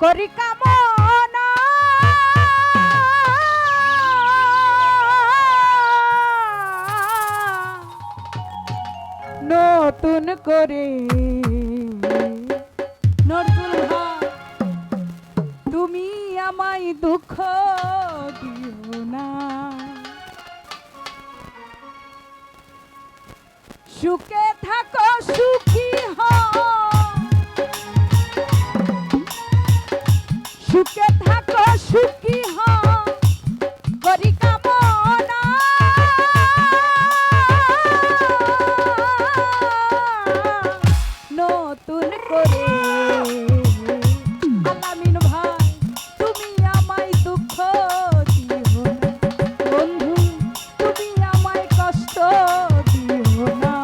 করি কামনা নতুন করে নজরুল ভাই তুমি আমায় দুঃখ দিও না সুখে থাকো সুখী হও সুখে থাকো সুখী হও করি কামনা নতুন করে আলামিন ভাই তুমি আমায় দুঃখ দিও না বন্ধু তুমি আমায় কষ্ট দিও না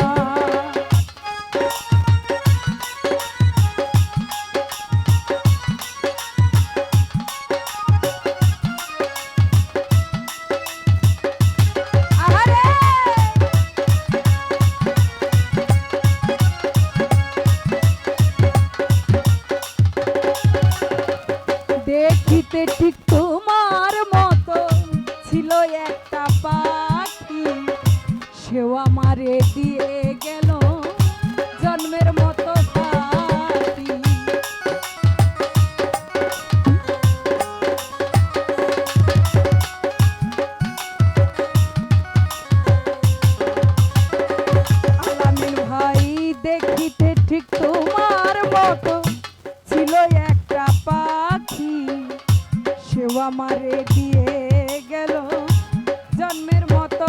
দেখিতে ঠিক তোমার মতো ছিল একটা পাখি সেও আমারে দিয়ে গেল জন্মের মতো সাথী আলামিন ভাই দেখিতে ঠিক তোমার মতো ছিল একটা পাখি সেও আমারে দিয়ে গেল জন্মের মতো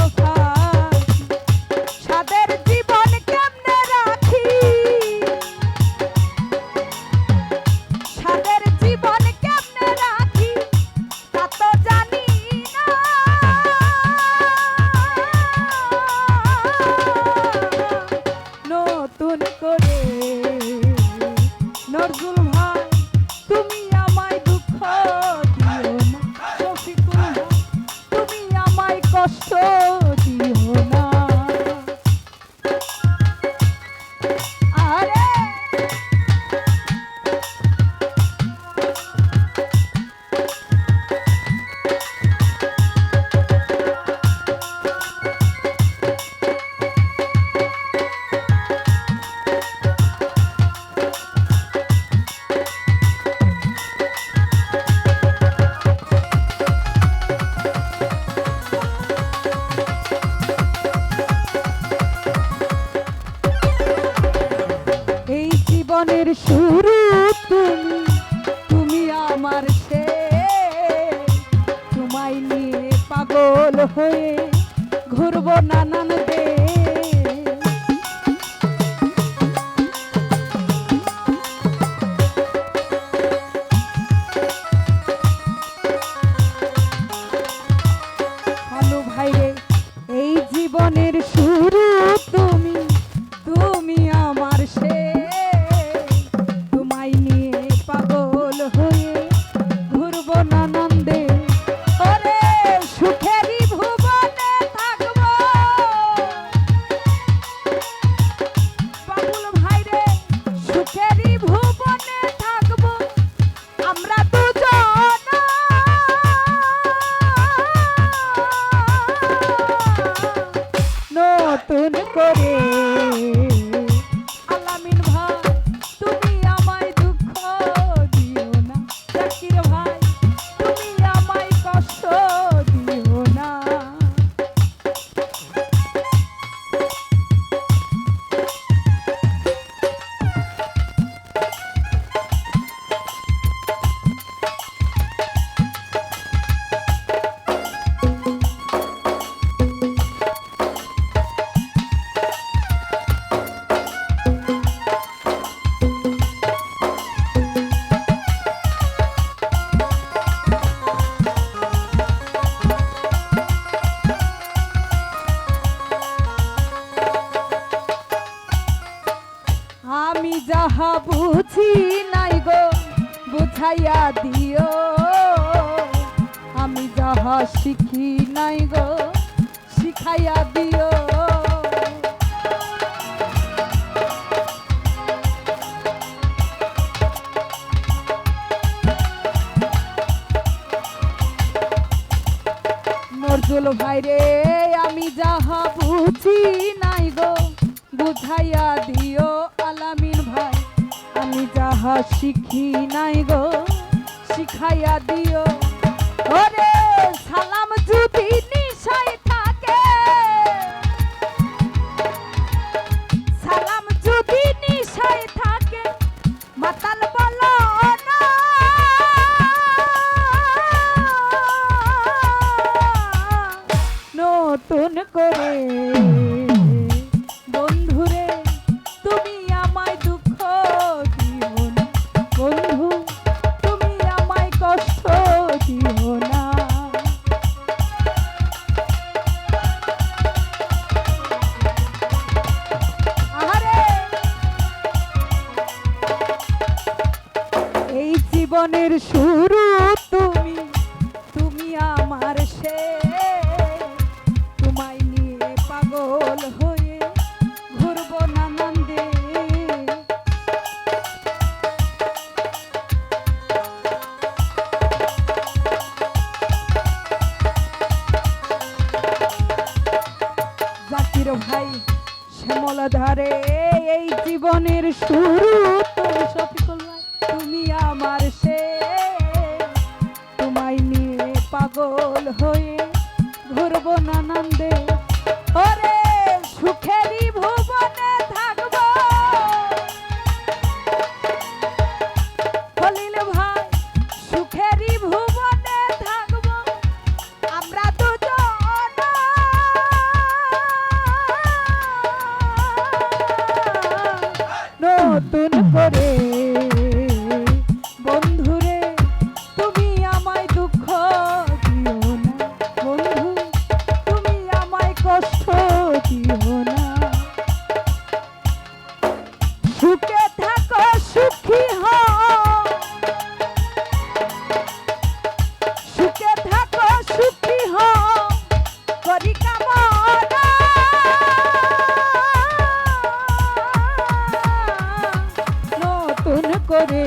সাদের জীবন কেমনে রাখি সাদের জীবন কেমনে রাখি তা তো জানি না নতুন করে নজরুল ভাই তুমি আমায় দুঃখ দিও না শফিকুল ভাই তুমি আমায় কষ্ট দিও না আরে এই জীবনের শুরু তুমি তুমি আমার শেষ তোমায় নিয়ে পাগল হয়ে ঘুরবো নানান দেশ ভালো ভাই রে এই জীবনের শুরু তুমি তুমি আমার শেষ তোমায় নিয়ে পাগল হয়ে ঘুরবো নানান দেশ ওরে সুখেরই ভুবনে থাকবো বাবুল ভাই রে সুখেরই ভুবনে থাকবো আমরা দুজন নতুন করে আলামিন ভাই তুমি আমায় দুঃখ দিও না জাকির ভাই তুমি আমায় কষ্ট দিও না আমি যাহা বুঝি নাই গো বুঝাইয়া দিও আমি যাহা শিখি নাই গো শিখাইয়া দিও আব্দুল ভাই রে আমি যাহা বুঝি নাই গো বুঝাইয়া দিও আলামিন ভাই আমি যাহা শিখি নাই গো শিখাইয়া দিও ওরে সালাম যদি নিশায় থাকে সালাম যদি নিশায় থাকে মাতাল বলো না নতুন করে বন্ধুরে তুমি আমায় দুঃখ দিও না বন্ধু তুমি আমায় কষ্ট দিও না আহারে এই জীবনের শুরু তুমি তুমি আমার শেষ তোমায় নিয়ে পাগল হয়ে ঘুরবো নানান্দে জাকির ভাই শ্যামলা ধারে এই জীবনের শুরু তুমি শফিকুল ভাই তুমি আমার শেষ তোমায় নিয়ে পাগল হয়ে ঘুরবো নানান্দে ওরে সুখেরই ভুবনে থাকবো খলিল ভাই সুখেরই ভুবনে থাকবো আমরা দুজন নতুন করে বন্ধুরে তুমি আমায় দুঃখ দিও না বন্ধু তুমি আমায় কষ্ট দিও না সুখে থাকো সুখী হও সুখে থাকো সুখী হও করি কামনা নতুন করে